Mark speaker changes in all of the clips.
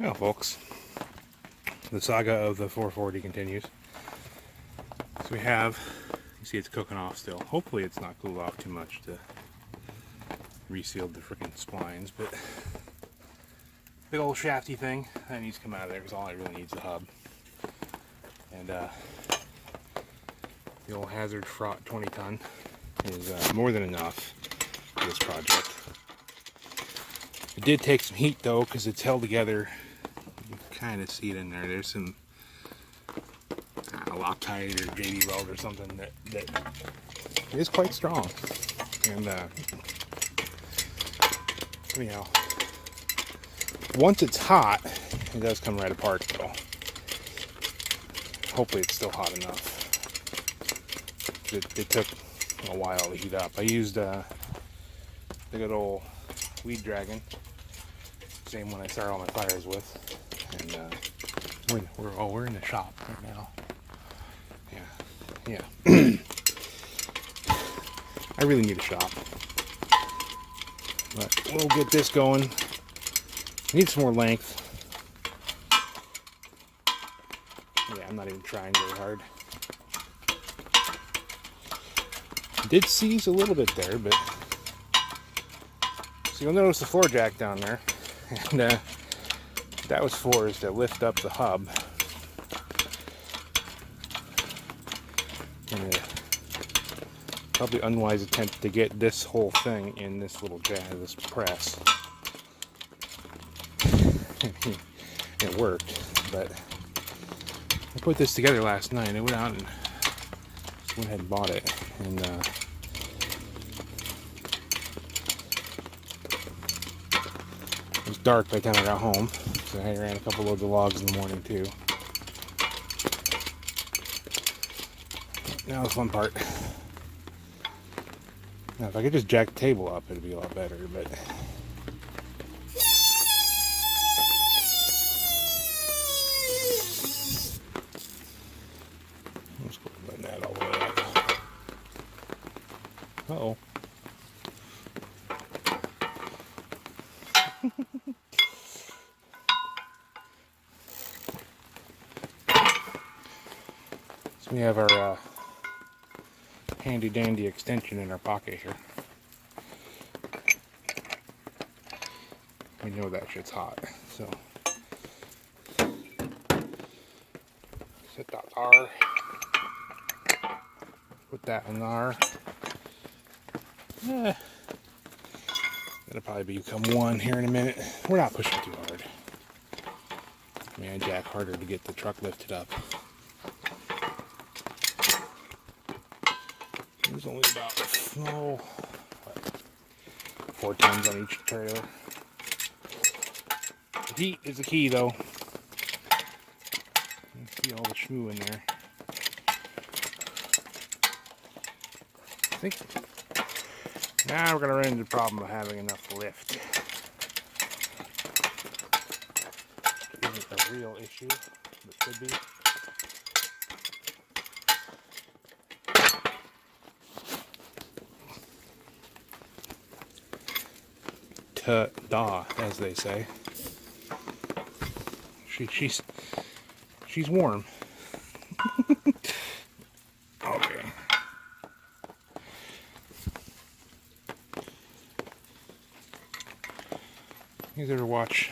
Speaker 1: Well, folks, the saga of the 440 continues. So we have, you see it's cooking off still. Hopefully it's not cooled off too much to reseal the freaking splines, but big old shafty thing that needs to come out of there because all it really needs is the hub. And the old Hazard Fraught 20 ton is more than enough for this project. It did take some heat though because it's held together. You can kind of see it in there. There's some Loctite or JD weld or something that is quite strong. And anyhow, once it's hot, it does come right apart though. Hopefully it's still hot enough. It took a while to heat up. I used the good old Weed Dragon, same one I start all my fires with, and we're in the shop right now. Yeah. I really need a shop, but we'll get this going. Need some more length. Yeah, I'm not even trying very hard. Did seize a little bit there, but so you'll notice the floor jack down there, and that was for is to lift up the hub. And probably unwise attempt to get this whole thing in this little this press. It worked, but I put this together last night. I went out and went ahead and bought it, and it was dark by the time I got home, so I ran a couple loads of logs in the morning too. Now the fun part. Now if I could just jack the table up, it'd be a lot better, but let's go button that all the way up. Uh-oh. So we have our handy dandy extension in our pocket here. We know that shit's hot, so set that R, put that in R. That'll probably become one here in a minute. We're not pushing too hard. I mean, I jack harder to get the truck lifted up. There's only about 4 tons on each trailer. The heat is the key though. You can see all the shmoo in there. I think now we're going to run into the problem of having enough lift. It isn't a real issue, but could be. Ta-da, as they say. She's warm. Okay. You guys ever watch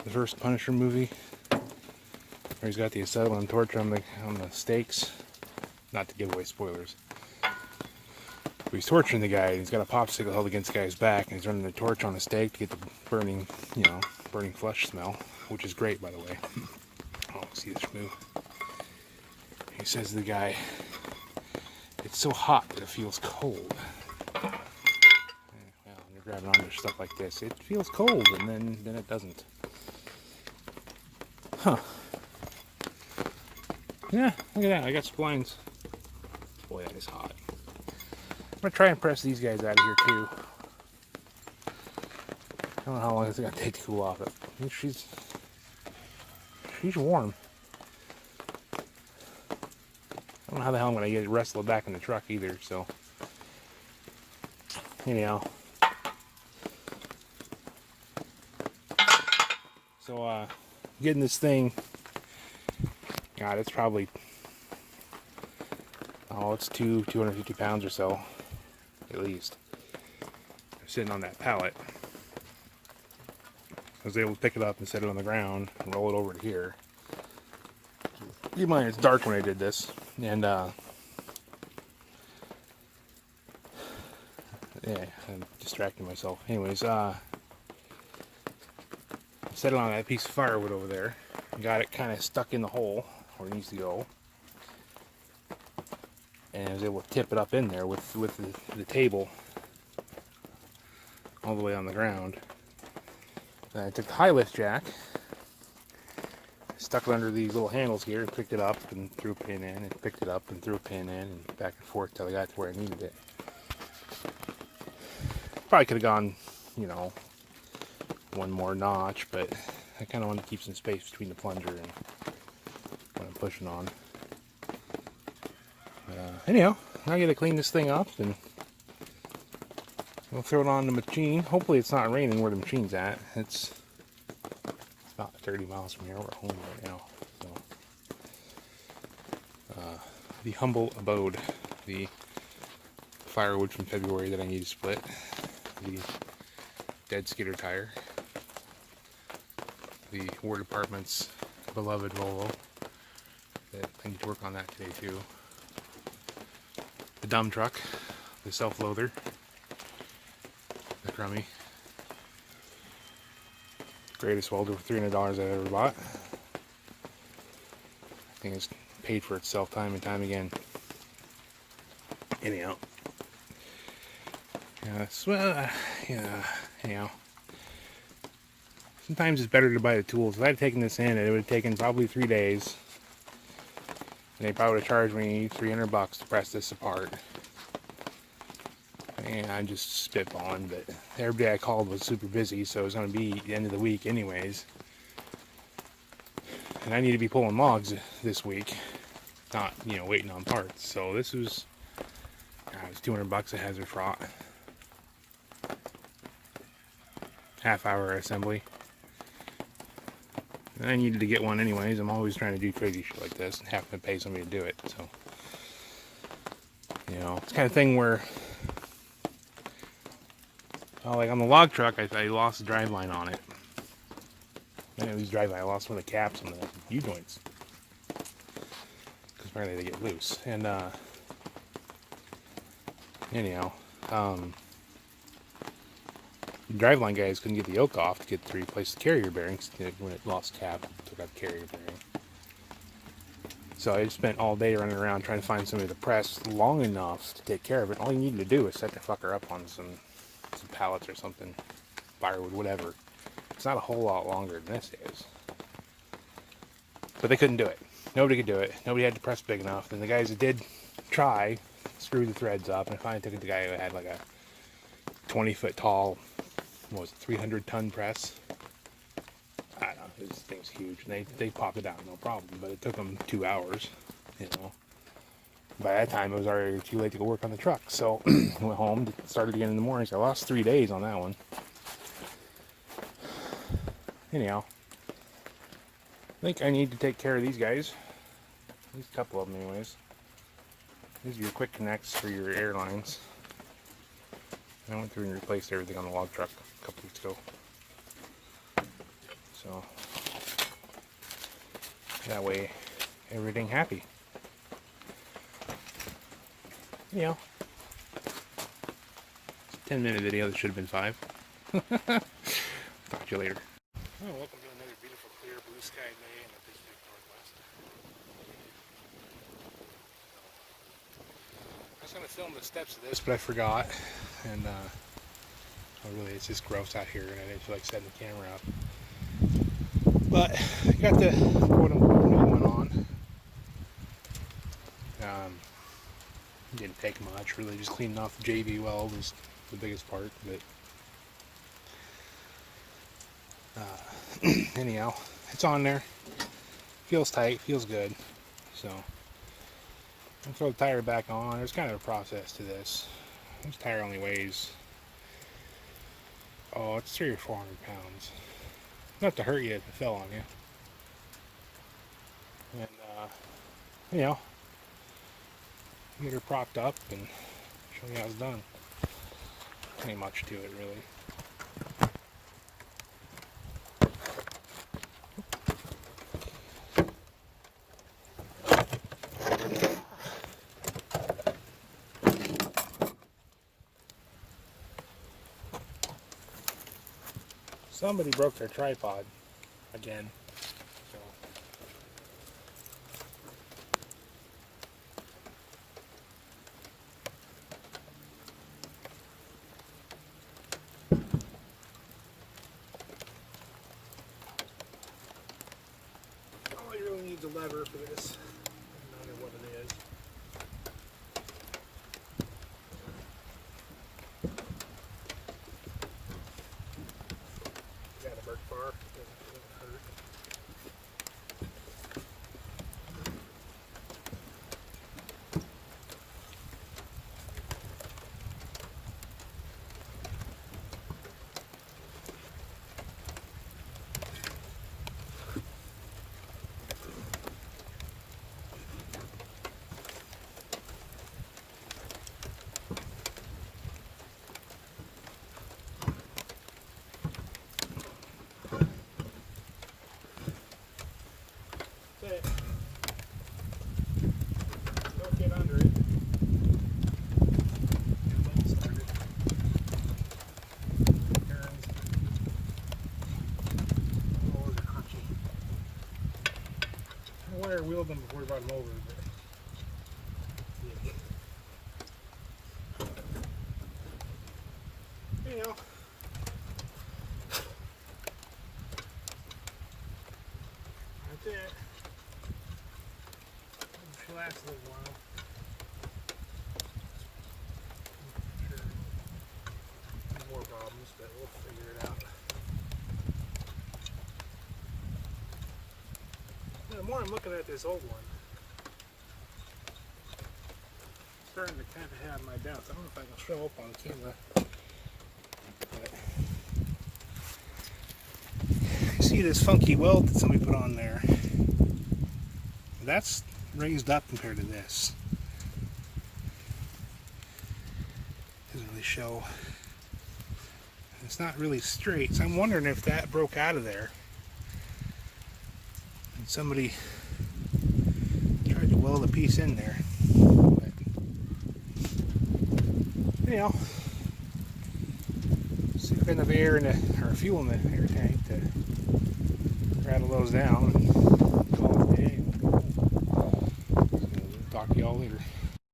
Speaker 1: the first Punisher movie, where he's got the acetylene torch on the stakes? Not to give away spoilers. But he's torturing the guy, and he's got a popsicle held against the guy's back, and he's running the torch on a stake to get the burning flesh smell, which is great, by the way. Oh, see this move. He says to the guy, "It's so hot that it feels cold." Well, when you're grabbing onto stuff like this, it feels cold, and then it doesn't. Huh. Yeah, look at that. I got splines. Boy, that is hot. I'm going to try and press these guys out of here, too. I don't know how long it's going to take to cool off. She's warm. I don't know how the hell I'm going to get it wrestled back in the truck either, so. Anyhow. So getting this thing, God, it's probably, oh, it's 250 pounds or so, at least. Sitting on that pallet. I was able to pick it up and set it on the ground and roll it over to here. Keep in mind it's dark when I did this, and yeah, I'm distracting myself. Anyways, set it on that piece of firewood over there. Got it kind of stuck in the hole where it needs to go, and I was able to tip it up in there with the table all the way on the ground. Then I took the high lift jack, stuck it under these little handles here, and picked it up and threw a pin in, and picked it up and threw a pin in, and back and forth till I got to where I needed it. Probably could have gone, you know, one more notch, but I kind of wanted to keep some space between the plunger and what I'm pushing on. Anyhow, now I got to clean this thing up and we'll throw it on the machine. Hopefully it's not raining where the machine's at. It's about 30 miles from here. We're home right now. So, the humble abode, the firewood from February that I need to split, the dead skidder tire, the War Department's beloved Volvo that I need to work on that today too, the dump truck, the self-loader, the crummy, greatest welder for $300 I've ever bought. I think it's paid for itself time and time again. Anyhow, anyhow, sometimes it's better to buy the tools. If I had taken this in, it would have taken probably 3 days, and they probably would have charged me $300 to press this apart. And I'm just spitballing, but everybody I called was super busy, so it was going to be the end of the week anyways. And I need to be pulling logs this week, not, you know, waiting on parts. So this was, it was $200 a hazard fraught. Half-hour assembly. And I needed to get one anyways. I'm always trying to do crazy shit like this and having to pay somebody to do it. So, you know, it's the kind of thing where, like on the log truck, I lost the driveline on it. I didn't lose driveline. I lost one of the caps on the U-joints. Because apparently they get loose. And, anyhow, the driveline guys couldn't get the yoke off to replace the carrier bearings when it lost cap. Took out the carrier bearing. So I just spent all day running around trying to find somebody to press long enough to take care of it. All you needed to do was set the fucker up on some pallets or something, firewood, whatever. It's not a whole lot longer than this is. But they couldn't do it. Nobody could do it. Nobody had to press big enough. And the guys that did try screwed the threads up. And I finally took it to the guy who had like a 20-foot tall, what was it, 300-ton press. I don't know, this thing's huge. And they popped it out, no problem. But it took them 2 hours, you know. By that time, it was already too late to go work on the truck. So I went home, started again in the morning. So I lost 3 days on that one. Anyhow, I think I need to take care of these guys. At least a couple of them anyways. These are your quick connects for your airlines. I went through and replaced everything on the log truck a couple weeks ago. So that way everything happy. You know, it's a 10-minute video that should have been 5. Talk to you later. Oh, welcome to another beautiful clear blue sky day in the Pacific Northwest. I was going to film the steps of this, but I forgot. And really, it's just gross out here, and I didn't feel like setting the camera up. But I got the quote-unquote new one on. Didn't take much, really. Just cleaning off the JV weld was the biggest part, but anyhow, it's on there. Feels tight, feels good. So I'll throw the tire back on. There's kind of a process to this. This tire only weighs, it's 300 or 400 pounds. Not to hurt you if it fell on you. And, you know, get her propped up and show you how it's done. Ain't much to it, really. Somebody broke their tripod again. So. All you really need is a lever for this, no matter what it is. You got a birch bar, it doesn't hurt. That's it. Don't get under it. I wire wheeled them before we brought them over, but you know, that's it. She'll last a little while. I'm sure more problems, but we'll figure it out. The more I'm looking at this old one, I'm starting to kind of have my doubts. I don't know if I can show up on camera. But you see this funky weld that somebody put on there? That's raised up compared to this. Doesn't really show. It's not really straight, so I'm wondering if that broke out of there. And somebody tried to weld a piece in there. But, you know, see if enough air in the, or fuel in the air tank to rattle those down and call it a day. So, talk to y'all later.